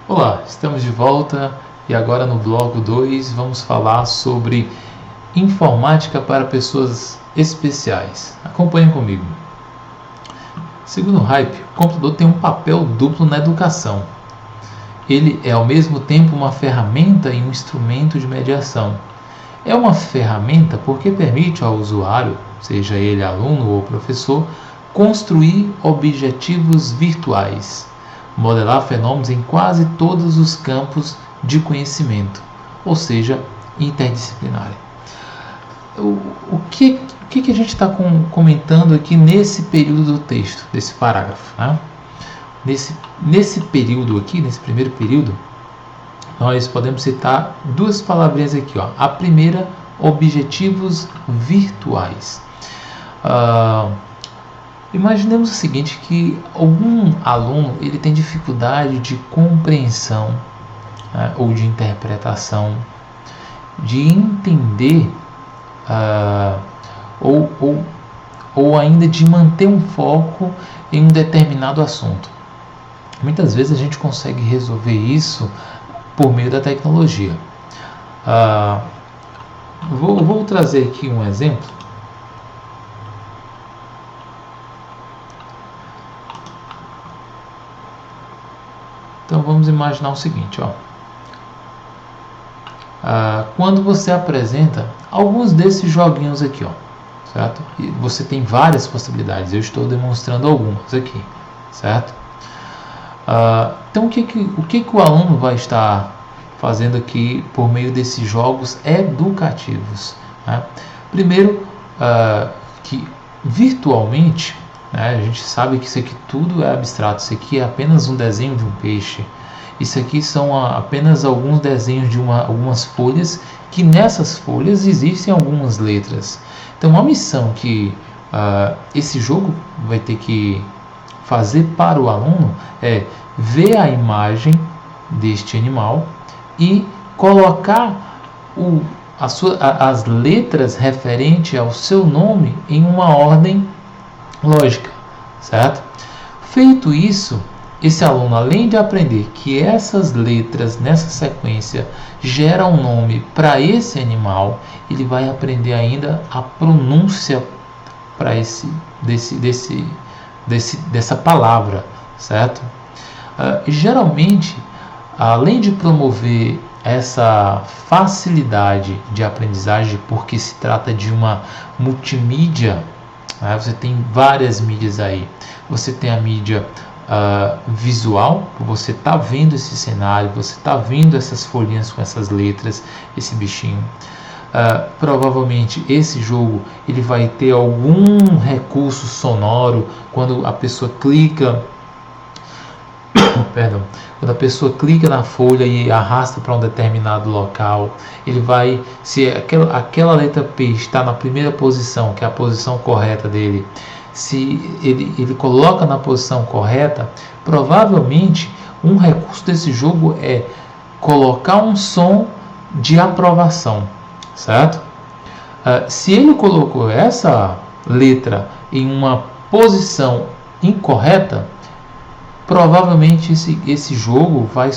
Olá, estamos de volta e agora no bloco 2 vamos falar sobre informática para pessoas especiais. Acompanhe comigo. Segundo o Hype, o computador tem um papel duplo na educação. Ele é ao mesmo tempo uma ferramenta e um instrumento de mediação. É uma ferramenta porque permite ao usuário, seja ele aluno ou professor, construir objetivos virtuais, modelar fenômenos em quase todos os campos de conhecimento, ou seja, interdisciplinar. O que a gente está comentando aqui nesse período do texto, desse parágrafo? Né? Nesse período aqui, nesse primeiro período, nós podemos citar duas palavrinhas aqui. Ó. A primeira, objetivos virtuais. Imaginemos o seguinte, que algum aluno ele tem dificuldade de compreensão, né, ou de interpretação, de entender ou ainda de manter um foco em um determinado assunto. Muitas vezes a gente consegue resolver isso por meio da tecnologia. Vou trazer aqui um exemplo. Então vamos imaginar o seguinte, ó. Quando você apresenta alguns desses joguinhos aqui, ó, certo? E você tem várias possibilidades, eu estou demonstrando algumas aqui, certo? Então o que o aluno vai estar fazendo aqui por meio desses jogos educativos? Né? Primeiro, que virtualmente, né, a gente sabe que isso aqui tudo é abstrato, isso aqui é apenas um desenho de um peixe, isso aqui são apenas alguns desenhos de algumas folhas, que nessas folhas existem algumas letras. Então a missão que esse jogo vai ter que fazer para o aluno é ver a imagem deste animal e colocar as letras referentes ao seu nome em uma ordem lógica, certo? Feito isso, esse aluno, além de aprender que essas letras nessa sequência geram um nome para esse animal, ele vai aprender ainda a pronúncia para dessa palavra, certo? Geralmente, além de promover essa facilidade de aprendizagem, porque se trata de uma multimídia, né? Você tem várias mídias aí. Você tem a mídia visual, você está vendo esse cenário, você está vendo essas folhinhas com essas letras, esse bichinho. Provavelmente esse jogo ele vai ter algum recurso sonoro quando a pessoa clica quando a pessoa clica na folha e arrasta para um determinado local, ele vai, se aquela letra P está na primeira posição, que é a posição correta dele, se ele coloca na posição correta, provavelmente um recurso desse jogo é colocar um som de aprovação, certo? Se ele colocou essa letra em uma posição incorreta, provavelmente esse jogo vai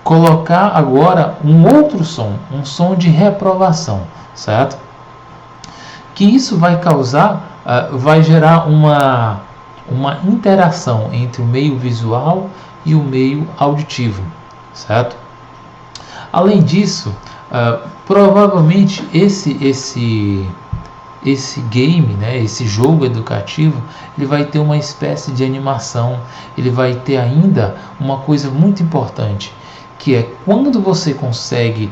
colocar agora um outro som, um som de reprovação, certo? Que isso vai causar, vai gerar uma interação entre o meio visual e o meio auditivo, certo? Além disso, provavelmente esse game, né, esse jogo educativo, ele vai ter uma espécie de animação, ele vai ter ainda uma coisa muito importante, que é quando você consegue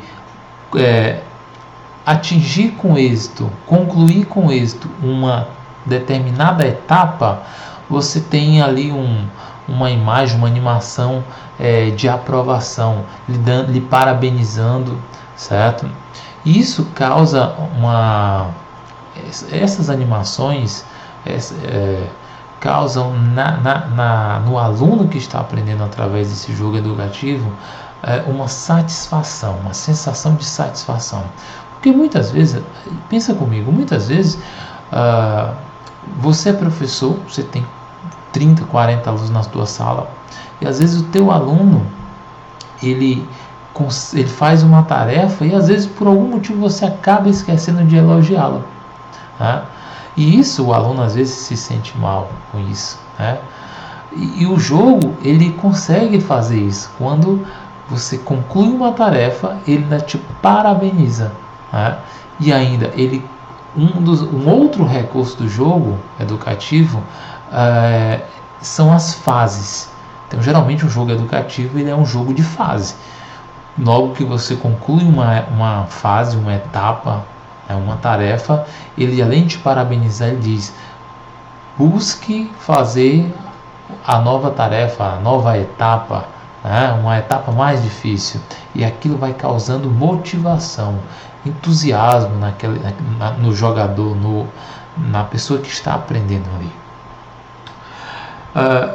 atingir com êxito, concluir com êxito uma determinada etapa, você tem ali uma imagem, uma animação de aprovação, lhe parabenizando, certo? Isso causa essas animações causam no aluno que está aprendendo através desse jogo educativo uma satisfação, uma sensação de satisfação. Porque muitas vezes, pensa comigo, muitas vezes você é professor, você tem 30, 40 alunos na tua sala, e às vezes o teu aluno ele faz uma tarefa e às vezes por algum motivo você acaba esquecendo de elogiá-lo, né? E isso, o aluno às vezes se sente mal com isso, né? E o jogo, ele consegue fazer isso. Quando você conclui uma tarefa, ele ainda te parabeniza, né? E ainda, um outro recurso do jogo educativo são as fases. Então, geralmente, um jogo educativo ele é um jogo de fase. Logo que você conclui uma fase, uma etapa, uma tarefa, ele, além de te parabenizar, ele diz: busque fazer a nova tarefa, a nova etapa, né? Uma etapa mais difícil. E aquilo vai causando motivação, entusiasmo no jogador, na pessoa que está aprendendo ali.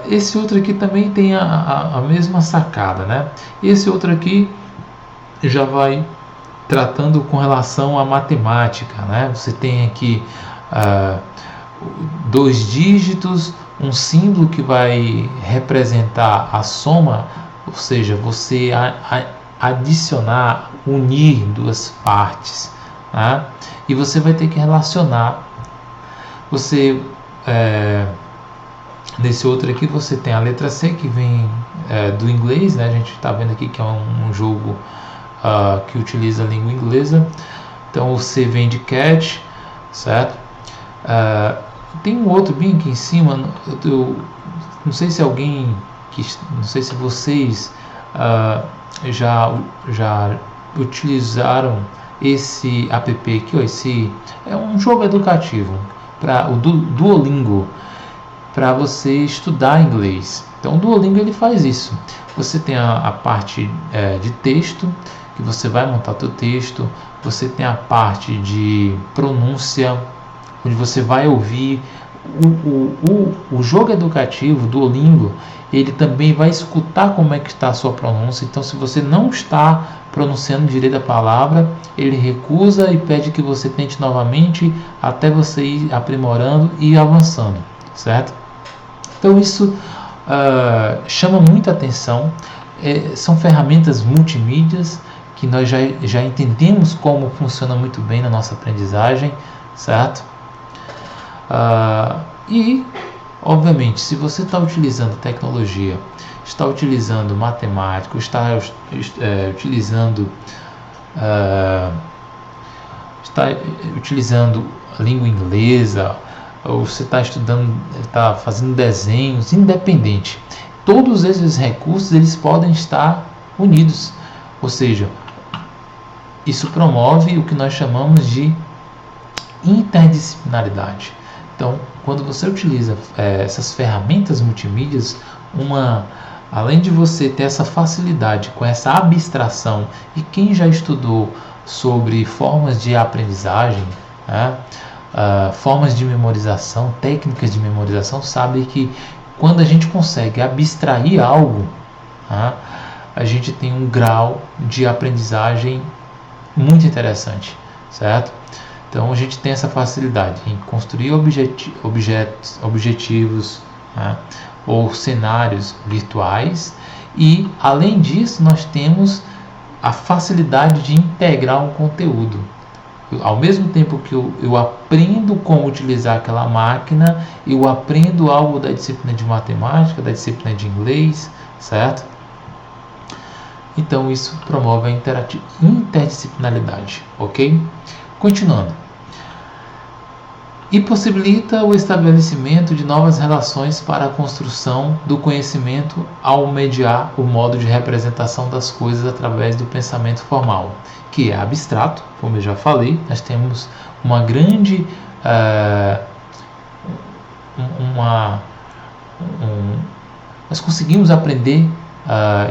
Esse outro aqui também tem a mesma sacada, né? Esse outro aqui já vai tratando com relação à matemática, né? Você tem aqui 2 dígitos, um símbolo que vai representar a soma, ou seja, você adicionar, unir 2 partes, né? E você vai ter que relacionar. Nesse outro aqui você tem a letra C, que vem do inglês, né? A gente está vendo aqui que é um jogo que utiliza a língua inglesa. Então o C vem de cat, certo? Tem um outro bem aqui em cima. Eu não sei se não sei se vocês já utilizaram esse app aqui, ó, esse é um jogo educativo para o Duolingo, para você estudar inglês. Então o Duolingo ele faz isso. Você tem a parte de texto, que você vai montar teu texto. Você tem a parte de pronúncia, onde você vai ouvir. O jogo educativo do Duolingo, ele também vai escutar como é que está a sua pronúncia. Então, se você não está pronunciando direito a palavra, ele recusa e pede que você tente novamente, até você ir aprimorando e avançando, certo? Então, isso chama muita atenção. São ferramentas multimídias que nós já entendemos como funciona muito bem na nossa aprendizagem, certo? E, obviamente, se você está utilizando tecnologia, está utilizando matemática, está utilizando a língua inglesa, ou você está estudando, está fazendo desenhos, independente, todos esses recursos eles podem estar unidos, ou seja, isso promove o que nós chamamos de interdisciplinaridade. Então, quando você utiliza essas ferramentas multimídias, além de você ter essa facilidade com essa abstração, e quem já estudou sobre formas de aprendizagem, né, formas de memorização, técnicas de memorização, sabe que quando a gente consegue abstrair algo, né, a gente tem um grau de aprendizagem muito interessante, certo? Então a gente tem essa facilidade em construir objetivos, né, ou cenários virtuais, e além disso nós temos a facilidade de integrar um conteúdo. Ao mesmo tempo que eu aprendo como utilizar aquela máquina, eu aprendo algo da disciplina de matemática, da disciplina de inglês, certo? Então isso promove a interdisciplinaridade, ok? Continuando. E possibilita o estabelecimento de novas relações para a construção do conhecimento ao mediar o modo de representação das coisas através do pensamento formal, que é abstrato, como eu já falei. Nós temos uma grande nós conseguimos aprender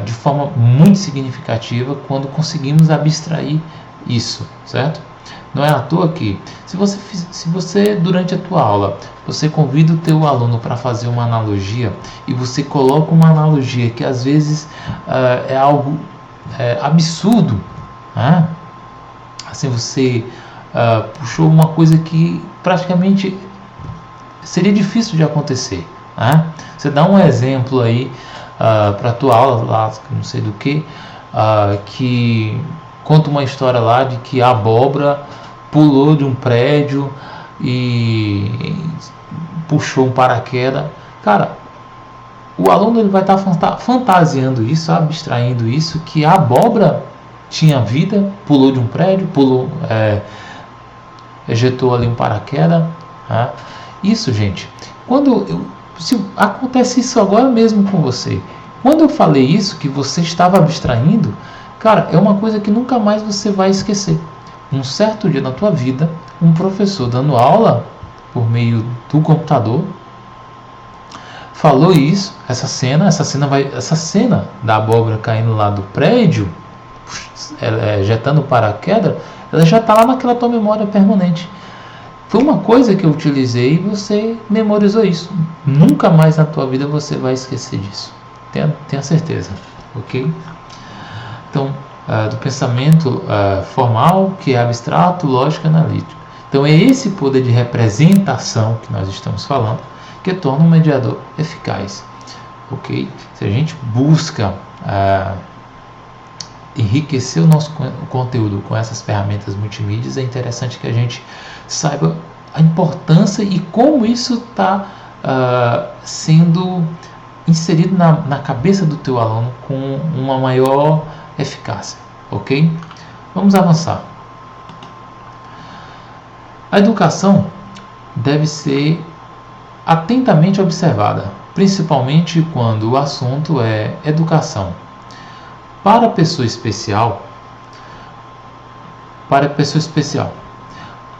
de forma muito significativa quando conseguimos abstrair isso, certo? Não é à toa que, se você durante a tua aula, você convida o teu aluno para fazer uma analogia, e você coloca uma analogia que às vezes é algo absurdo, né? Assim, você puxou uma coisa que praticamente seria difícil de acontecer, né? Você dá um exemplo aí para a tua aula lá, não sei do que conta uma história lá de que a abóbora pulou de um prédio e puxou um paraquedas. Cara, o aluno ele vai estar fantasiando isso, abstraindo isso, que a abóbora tinha vida, pulou de um prédio, ejetou ali um paraquedas. Né? Isso, gente, se acontece isso agora mesmo com você. Quando eu falei isso, que você estava abstraindo, cara, é uma coisa que nunca mais você vai esquecer. Um certo dia na tua vida, um professor dando aula por meio do computador falou isso, essa cena da abóbora caindo lá do prédio, jetando paraquedas, ela já está lá naquela tua memória permanente. Foi uma coisa que eu utilizei e você memorizou isso. Nunca mais na tua vida você vai esquecer disso. Tenha certeza, ok? Então, do pensamento formal, que é abstrato, lógico e analítico. Então, é esse poder de representação que nós estamos falando que torna um mediador eficaz, ok? Se a gente busca enriquecer o nosso conteúdo com essas ferramentas multimídias, é interessante que a gente saiba a importância e como isso está sendo inserido na cabeça do teu aluno com uma maior eficácia, ok? Vamos avançar. A educação deve ser atentamente observada, principalmente quando o assunto é educação. Para a pessoa especial,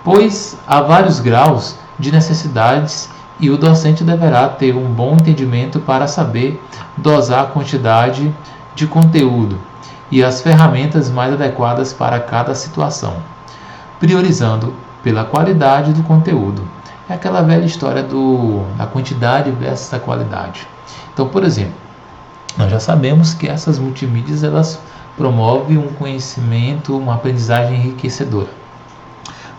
pois há vários graus de necessidades e o docente deverá ter um bom entendimento para saber dosar a quantidade de conteúdo e as ferramentas mais adequadas para cada situação, priorizando pela qualidade do conteúdo. É aquela velha história da quantidade versus a qualidade. Então, por exemplo, nós já sabemos que essas multimídias elas promovem um conhecimento, uma aprendizagem enriquecedora.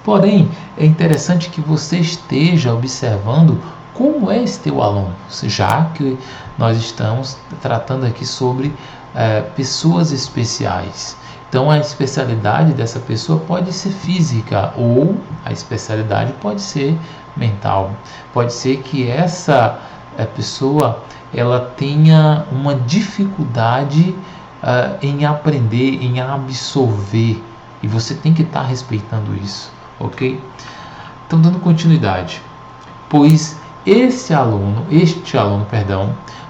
Porém, é interessante que você esteja observando como é esse teu aluno, já que nós estamos tratando aqui sobre pessoas especiais. Então, a especialidade dessa pessoa pode ser física ou a especialidade pode ser mental. Pode ser que essa pessoa ela tenha uma dificuldade em aprender, em absorver, e você tem que estar respeitando isso, ok? Então, dando continuidade, pois este aluno,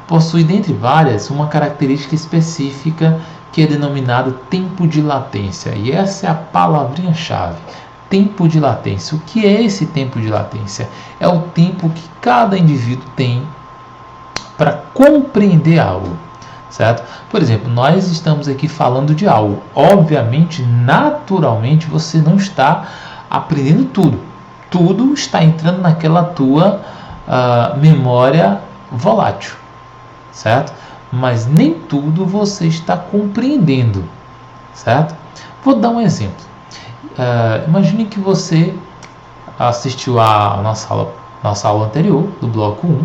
possui dentre várias uma característica específica que é denominado tempo de latência, e essa é a palavrinha-chave. Tempo de latência. O que é esse tempo de latência? É o tempo que cada indivíduo tem para compreender algo, certo? Por exemplo, nós estamos aqui falando de algo. Obviamente, naturalmente, você não está aprendendo tudo. Tudo está entrando naquela tua memória volátil, certo? Mas nem tudo você está compreendendo, certo? Vou dar um exemplo. Imagine que você assistiu a nossa aula anterior, do bloco 1,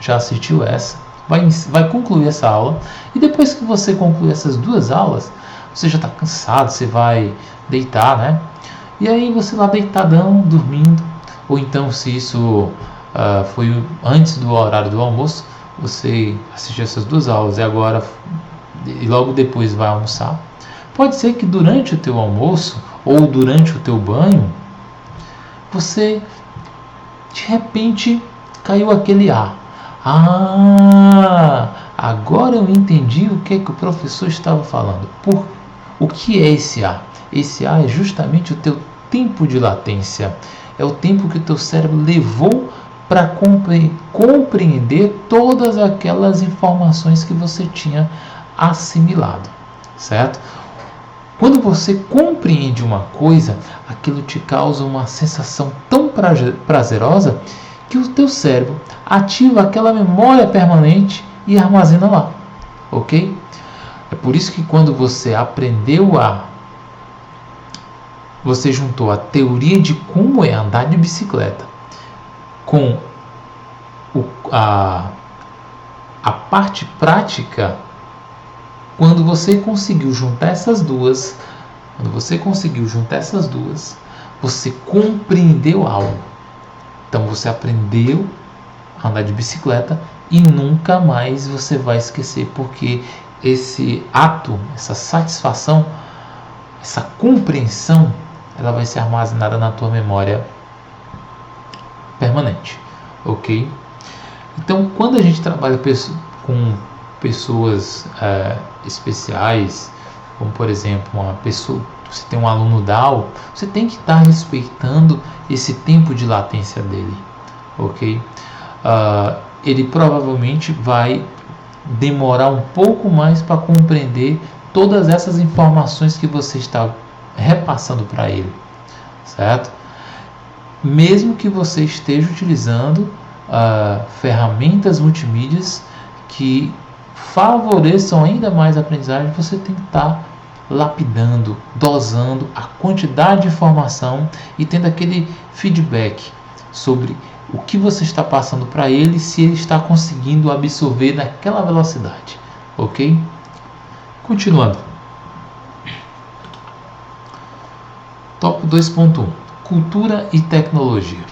já assistiu essa, vai concluir essa aula, e depois que você concluir essas duas aulas, você já está cansado, você vai deitar, né? E aí você lá deitadão, dormindo, ou então se isso foi antes do horário do almoço, você assistiu essas duas aulas e logo depois vai almoçar. Pode ser que durante o teu almoço ou durante o teu banho, você de repente caiu aquele ar. Agora eu entendi o que o professor estava falando. O que é esse ar? Esse ar é justamente o teu tempo de latência. É o tempo que o teu cérebro levou para compreender todas aquelas informações que você tinha assimilado, certo? Quando você compreende uma coisa, aquilo te causa uma sensação tão prazerosa que o teu cérebro ativa aquela memória permanente e armazena lá, ok? É por isso que quando você você juntou a teoria de como é andar de bicicleta com a parte prática, quando você conseguiu juntar essas duas, você compreendeu algo. Então você aprendeu a andar de bicicleta e nunca mais você vai esquecer, porque esse ato, essa satisfação, essa compreensão, ela vai ser armazenada na tua memória permanente, ok? Então, quando a gente trabalha com pessoas especiais, como por exemplo, você tem um aluno Down, você tem que estar respeitando esse tempo de latência dele, ok? Ele provavelmente vai demorar um pouco mais para compreender todas essas informações que você está repassando para ele, certo? Mesmo que você esteja utilizando ferramentas multimídias que favoreçam ainda mais a aprendizagem, você tem que estar lapidando, dosando a quantidade de informação e tendo aquele feedback sobre o que você está passando para ele, se ele está conseguindo absorver naquela velocidade, ok? Continuando. Tópico 2.1. Cultura e tecnologia.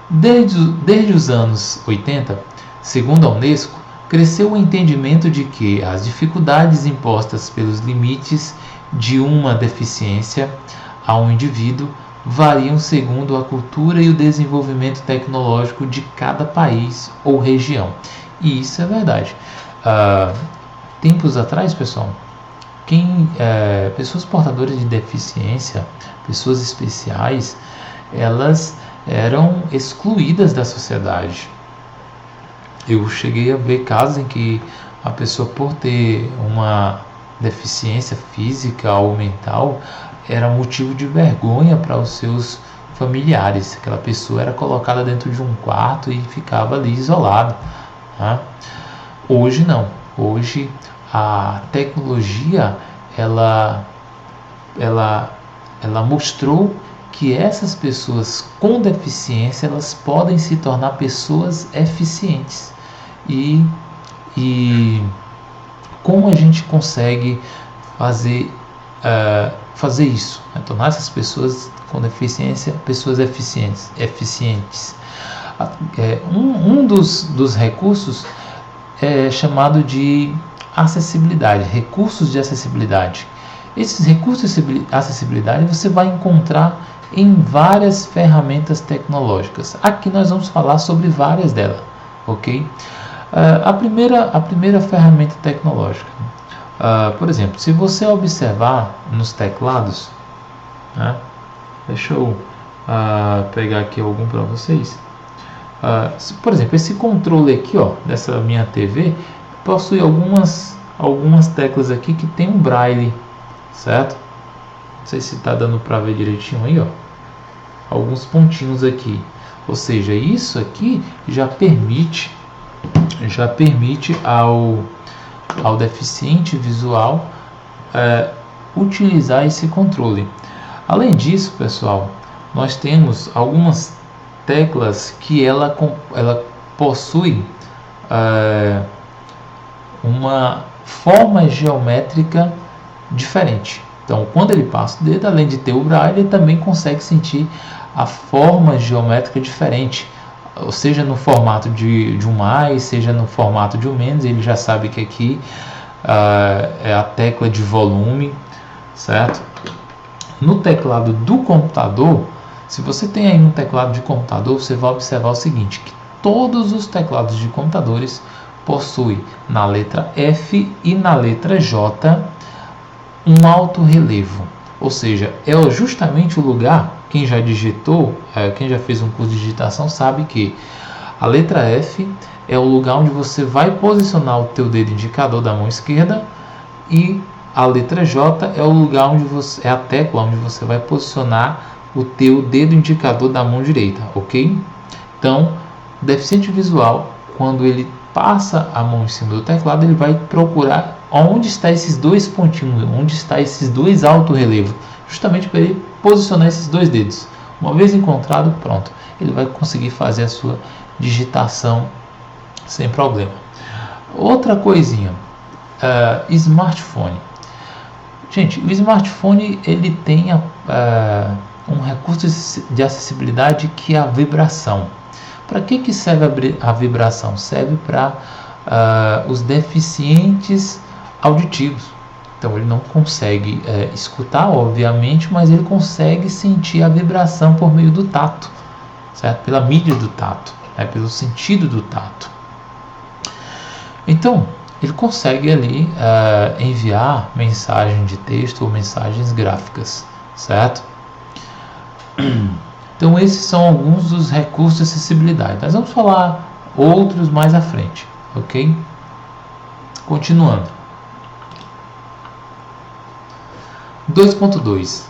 Desde os anos 80, segundo a Unesco, cresceu o entendimento de que as dificuldades impostas pelos limites de uma deficiência a um indivíduo variam segundo a cultura e o desenvolvimento tecnológico de cada país ou região. E isso é verdade. Tempos atrás, pessoal, pessoas portadoras de deficiência, pessoas especiais, elas eram excluídas da sociedade. Eu cheguei a ver casos em que a pessoa, por ter uma deficiência física ou mental, era motivo de vergonha para os seus familiares. Aquela pessoa era colocada dentro de um quarto e ficava ali isolada, né? Hoje não. Hoje a tecnologia ela mostrou que essas pessoas com deficiência, elas podem se tornar pessoas eficientes. E como a gente consegue fazer isso, né? Tornar essas pessoas com deficiência pessoas eficientes. Um dos recursos é chamado de acessibilidade, recursos de acessibilidade. Esses recursos de acessibilidade você vai encontrar em várias ferramentas tecnológicas. Aqui nós vamos falar sobre várias delas, ok? A primeira ferramenta tecnológica, por exemplo, se você observar nos teclados, né? Deixa eu pegar aqui algum para vocês. Por exemplo, esse controle aqui, ó, dessa minha TV, possui algumas teclas aqui que tem um braille, certo? Não sei se está dando para ver direitinho aí, ó. Alguns pontinhos aqui. Ou seja, isso aqui já permite ao deficiente visual utilizar esse controle. Além disso, pessoal, nós temos algumas teclas que ela possui uma forma geométrica diferente. Então, quando ele passa o dedo, além de ter o braille, ele também consegue sentir a forma geométrica diferente, ou seja, no formato de um mais, seja no formato de um menos. Ele já sabe que aqui é a tecla de volume, certo? No teclado do computador, se você tem aí um teclado de computador, você vai observar o seguinte, que todos os teclados de computadores possuem na letra F e na letra J um alto relevo, ou seja, é justamente o lugar, quem já digitou, quem já fez um curso de digitação sabe que a letra F é o lugar onde você vai posicionar o teu dedo indicador da mão esquerda, e a letra J é o lugar onde é a tecla onde você vai posicionar o teu dedo indicador da mão direita, ok? Então, o deficiente visual, quando ele passa a mão em cima do teclado, ele vai procurar onde está esses dois pontinhos, onde está esses dois alto relevo, justamente para ele posicionar esses dois dedos. Uma vez encontrado, pronto, ele vai conseguir fazer a sua digitação sem problema. Outra coisinha, smartphone. Gente, o smartphone ele tem um recurso de acessibilidade que é a vibração. Para que serve a vibração? Serve para os deficientes auditivos. Então ele não consegue escutar, obviamente, mas ele consegue sentir a vibração por meio do tato, certo? Pela mídia do tato, pelo sentido do tato. Então ele consegue ali enviar mensagem de texto ou mensagens gráficas, certo? Então esses são alguns dos recursos de acessibilidade. Nós vamos falar outros mais à frente, ok? Continuando. 2.2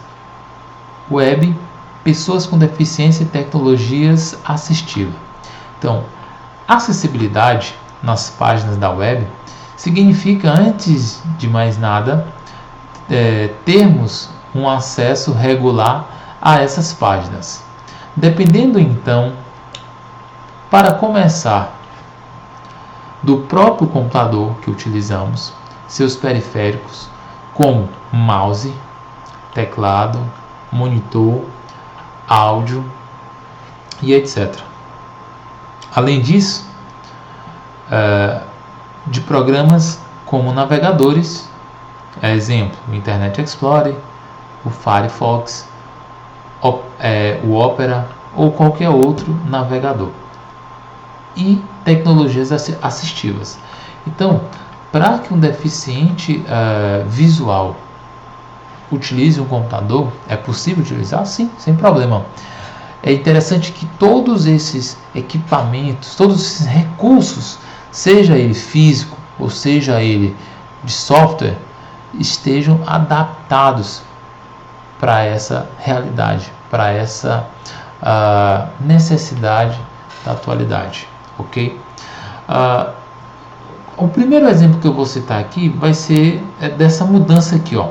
Web, pessoas com deficiência e tecnologias assistivas. Então, acessibilidade nas páginas da web significa, antes de mais nada, termos um acesso regular a essas páginas. Dependendo então, para começar, do próprio computador que utilizamos, seus periféricos, como mouse, teclado, monitor, áudio e etc. Além disso, de programas como navegadores, exemplo, o Internet Explorer, o Firefox, o Opera ou qualquer outro navegador, e tecnologias assistivas. Então, para que um deficiente visual utilize um computador, é possível utilizar? Sim, sem problema. É interessante que todos esses equipamentos, todos esses recursos, seja ele físico ou seja ele de software, estejam adaptados para essa realidade, para essa necessidade da atualidade, ok? O primeiro exemplo que eu vou citar aqui vai ser dessa mudança aqui, ó.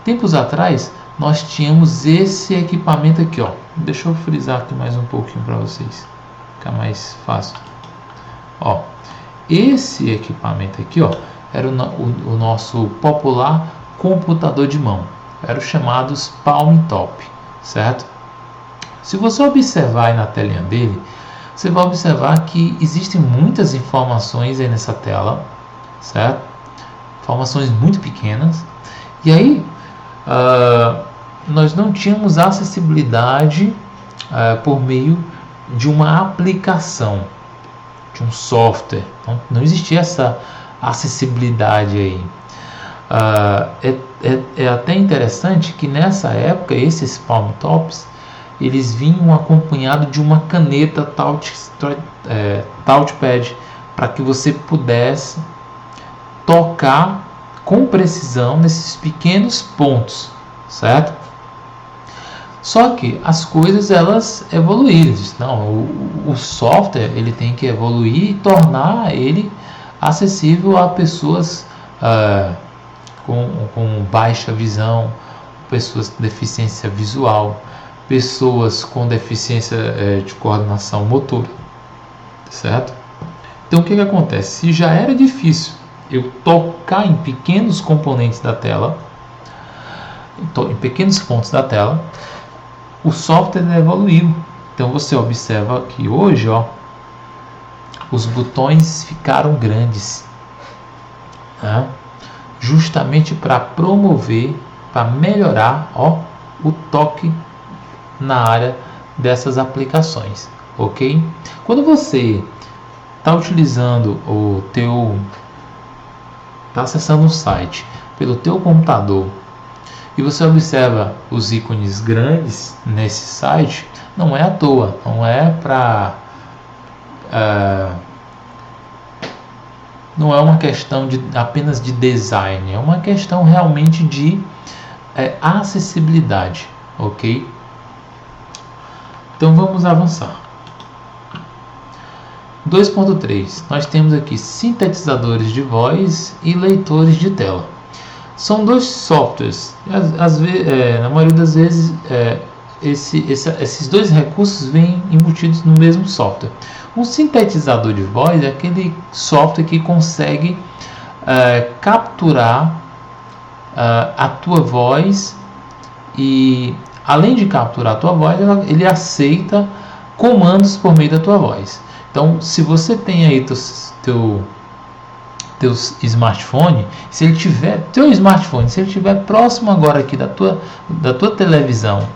Tempos atrás nós tínhamos esse equipamento aqui, ó. Deixa eu frisar aqui mais um pouquinho para vocês, ficar mais fácil. Ó, esse equipamento aqui, ó, era o nosso popular computador de mão. Eram os chamados palm top, certo? Se você observar aí na telinha dele, você vai observar que existem muitas informações aí nessa tela, certo? Informações muito pequenas. E aí, nós não tínhamos acessibilidade por meio de uma aplicação, de um software. Não existia essa acessibilidade aí. É até interessante que nessa época esses palm tops eles vinham acompanhados de uma caneta touchpad, para que você pudesse tocar com precisão nesses pequenos pontos, certo? Só que as coisas elas evoluíram. Não, o software ele tem que evoluir e tornar ele acessível a pessoas com baixa visão, pessoas com deficiência visual, pessoas com deficiência de coordenação motora, certo? Então o que acontece? Se já era difícil eu tocar em pequenos componentes da tela, em pequenos pontos da tela, o software evoluiu. Então você observa que hoje, ó, os botões ficaram grandes, né? Justamente para promover, para melhorar, ó, o toque na área dessas aplicações, ok? Quando você está utilizando está acessando um site pelo teu computador e você observa os ícones grandes nesse site, não é à toa, não é para não é uma questão apenas de design, é uma questão realmente de acessibilidade, ok? Então vamos avançar. 2.3 nós temos aqui sintetizadores de voz e leitores de tela. São dois softwares, na maioria das vezes esses dois recursos vêm embutidos no mesmo software. Um sintetizador de voz é aquele software que consegue capturar a tua voz, e além de capturar a tua voz, ele aceita comandos por meio da tua voz. Então, se você tem aí teu smartphone, se ele tiver próximo agora aqui da tua televisão,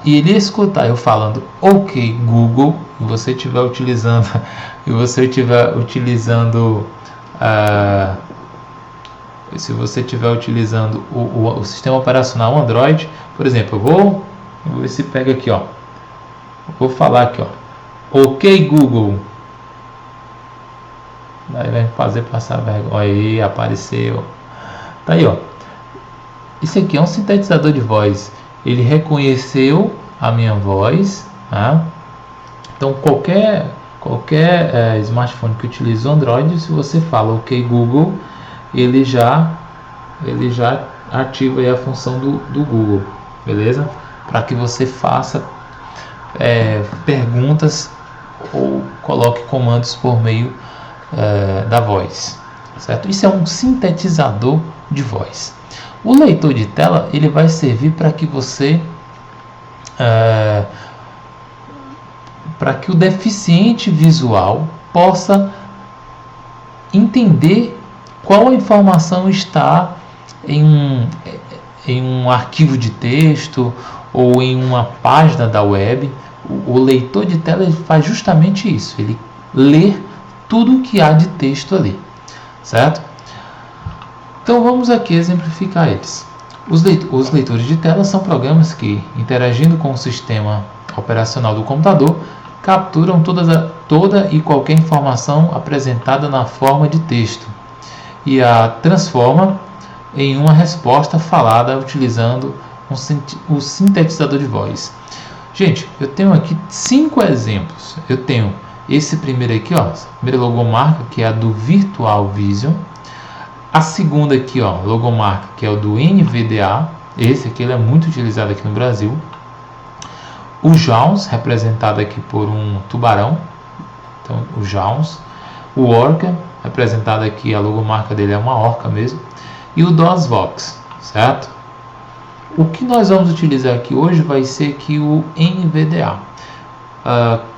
e ele escutar eu falando OK Google, e você estiver utilizando se você estiver utilizando o sistema operacional Android, por exemplo, eu vou ver se pega aqui, ó. Eu vou falar aqui, ó, OK Google. Daí vai fazer passar vergonha. Aí apareceu. Tá aí, ó. Isso aqui é um sintetizador de voz. Ele reconheceu a minha voz, tá? Então qualquer smartphone que utiliza o Android, se você fala OK Google, ele já ativa aí a função do Google, beleza? Para que você faça perguntas ou coloque comandos por meio da voz, certo? Isso é um sintetizador de voz. O leitor de tela, ele vai servir para que você para que o deficiente visual possa entender qual a informação está em um arquivo de texto ou em uma página da web. O leitor de tela, ele faz justamente isso, ele lê tudo que há de texto ali, certo? Então vamos aqui exemplificar eles. Os leitores de tela são programas que, interagindo com o sistema operacional do computador, capturam toda e qualquer informação apresentada na forma de texto e a transforma em uma resposta falada utilizando o sintetizador de voz. Gente, eu tenho aqui 5 exemplos. Eu tenho esse primeiro aqui, ó, a primeira logomarca, que é a do Virtual Vision. A segunda aqui, ó, logomarca, que é o do NVDA. Esse aqui ele é muito utilizado aqui no Brasil. O JAWS, representado aqui por um tubarão. Então, o JAWS. O Orca, representado aqui, a logomarca dele é uma orca mesmo. E o DOSVox, certo? O que nós vamos utilizar aqui hoje vai ser aqui o NVDA.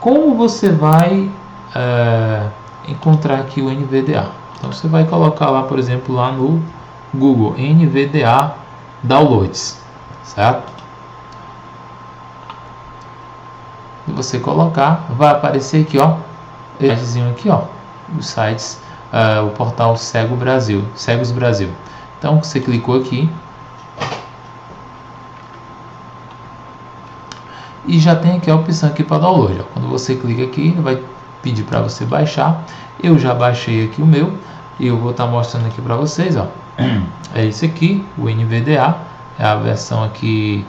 Como você vai encontrar aqui o NVDA? Então você vai colocar lá, por exemplo, lá no Google, NVDA Downloads, certo? Se você colocar, vai aparecer aqui, ó, os sites, o portal Cegos Brasil. Então você clicou aqui e já tem aqui a opção aqui para download. Quando você clica aqui, ele vai pedir para você baixar. Eu já baixei aqui o meu e eu vou estar mostrando aqui para vocês, ó. É esse aqui, o NVDA, é a versão aqui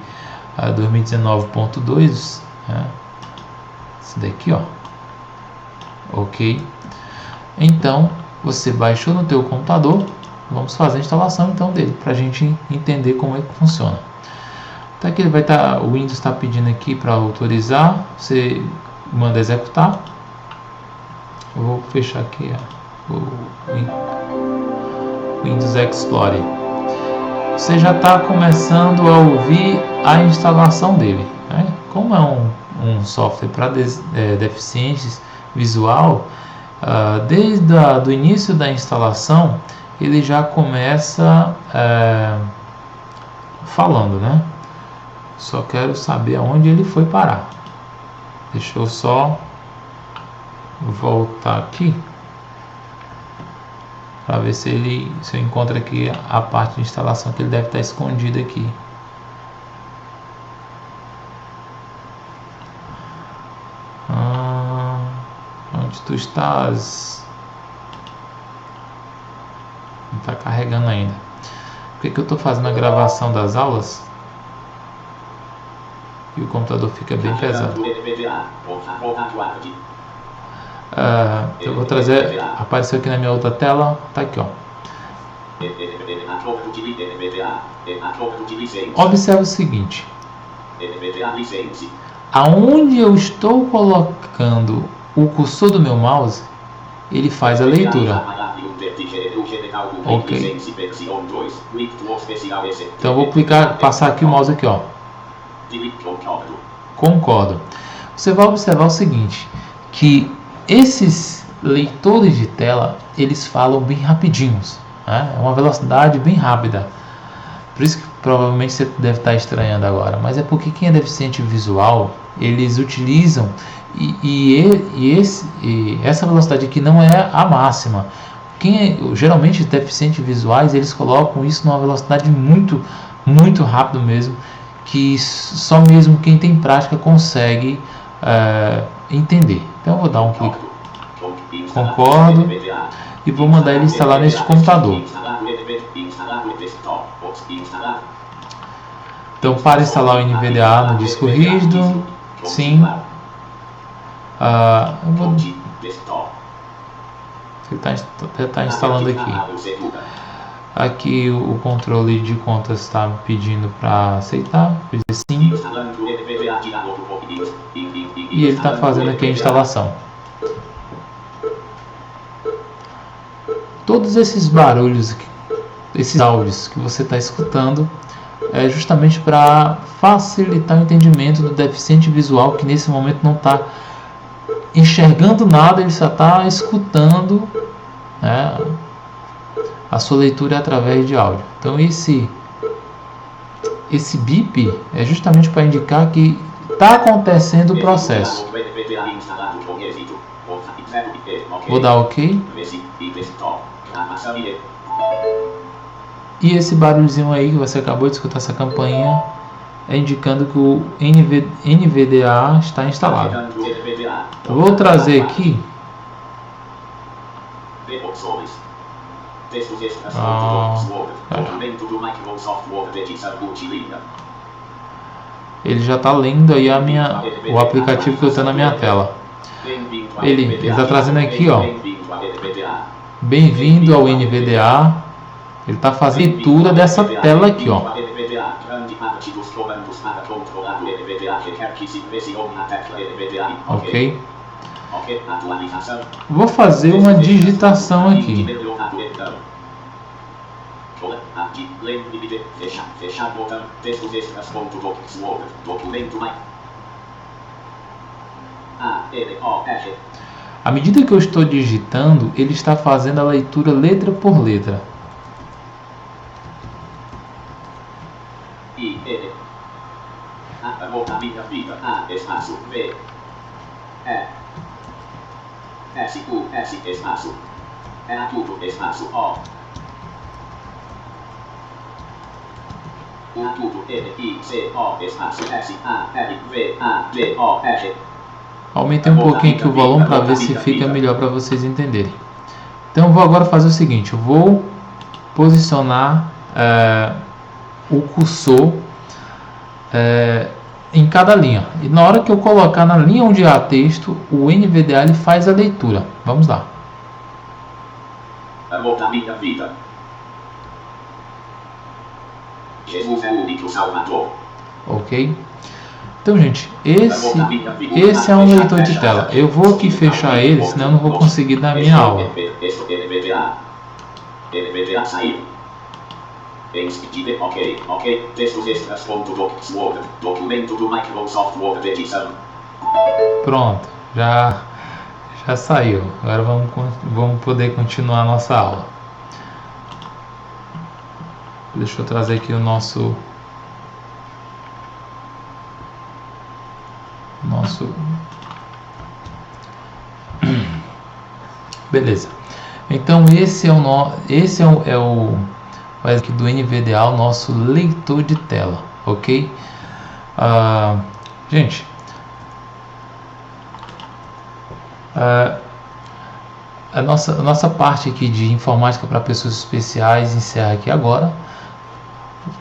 2019.2, né? Esse daqui, ó. OK. Então você baixou no teu computador. Vamos fazer a instalação então dele para a gente entender como é que funciona. Então aqui ele vai estar, o Windows está pedindo aqui para autorizar. Você manda executar. Eu vou fechar aqui o Windows Explorer. Você já está começando a ouvir a instalação dele, né? Como é um software para deficientes visual, desde o início da instalação ele já começa falando, né? Só quero saber aonde ele foi parar. Deixa eu só voltar aqui para ver se eu encontro aqui a parte de instalação, que ele deve estar escondido aqui. Onde tu estás? Não está carregando ainda. Por que eu estou fazendo a gravação das aulas e o computador fica bem pesado? Eu vou trazer, apareceu aqui na minha outra tela, tá aqui, ó. Observe o seguinte: aonde eu estou colocando o cursor do meu mouse, ele faz a leitura. Ok. Então eu vou clicar, passar aqui o mouse aqui, ó. Concordo. Você vai observar o seguinte, que esses leitores de tela, eles falam bem rapidinhos, né? É uma velocidade bem rápida. Por isso que provavelmente você deve estar estranhando agora, mas é porque quem é deficiente visual, eles utilizam essa velocidade aqui não é a máxima. Geralmente deficientes visuais, eles colocam isso numa velocidade muito rápido mesmo, que só mesmo quem tem prática consegue entender. Então eu vou dar um clique, concordo, e vou mandar ele instalar neste computador. Então, para instalar o NVDA no disco rígido, sim. Está instalando aqui. Aqui o controle de contas está pedindo para aceitar, vou dizer sim. E ele está fazendo aqui a instalação. Todos esses barulhos, esses áudios que você está escutando, é justamente para facilitar o entendimento do deficiente visual, que nesse momento não está enxergando nada, ele só está escutando, né? A sua leitura é através de áudio. Então esse bip é justamente para indicar que está acontecendo o processo. Vou dar OK. E esse barulhozinho aí que você acabou de escutar, essa campainha, é indicando que o NVDA está instalado. Eu vou trazer aqui. Ele já está lendo aí o aplicativo que eu tenho na minha tela. Ele está trazendo aqui, ó. Bem-vindo ao NVDA. Ele está fazendo leitura dessa tela aqui, ó. Ok. Vou fazer uma digitação aqui. À medida que eu estou digitando, ele está fazendo a leitura letra por letra. Aumentei um pouquinho aqui o volume para ver se fica melhor para vocês entenderem. Então eu vou agora fazer o seguinte, eu vou posicionar o cursor em cada linha. E na hora que eu colocar na linha onde há texto, o NVDA ele faz a leitura. Vamos lá. Jesus é o único Salvador. Ok? Então, gente, esse é um leitor de tela. Eu vou aqui fechar ele, senão eu não vou conseguir dar a minha aula. Pronto, já saiu. Agora vamos poder continuar a nossa aula. Deixa eu trazer aqui o nosso beleza. Então esse é o aqui do NVDA, o nosso leitor de tela, ok? Gente, a nossa parte aqui de informática para pessoas especiais encerra aqui agora.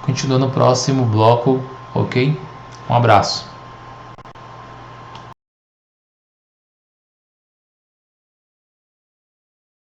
Continua no próximo bloco, ok? Um abraço.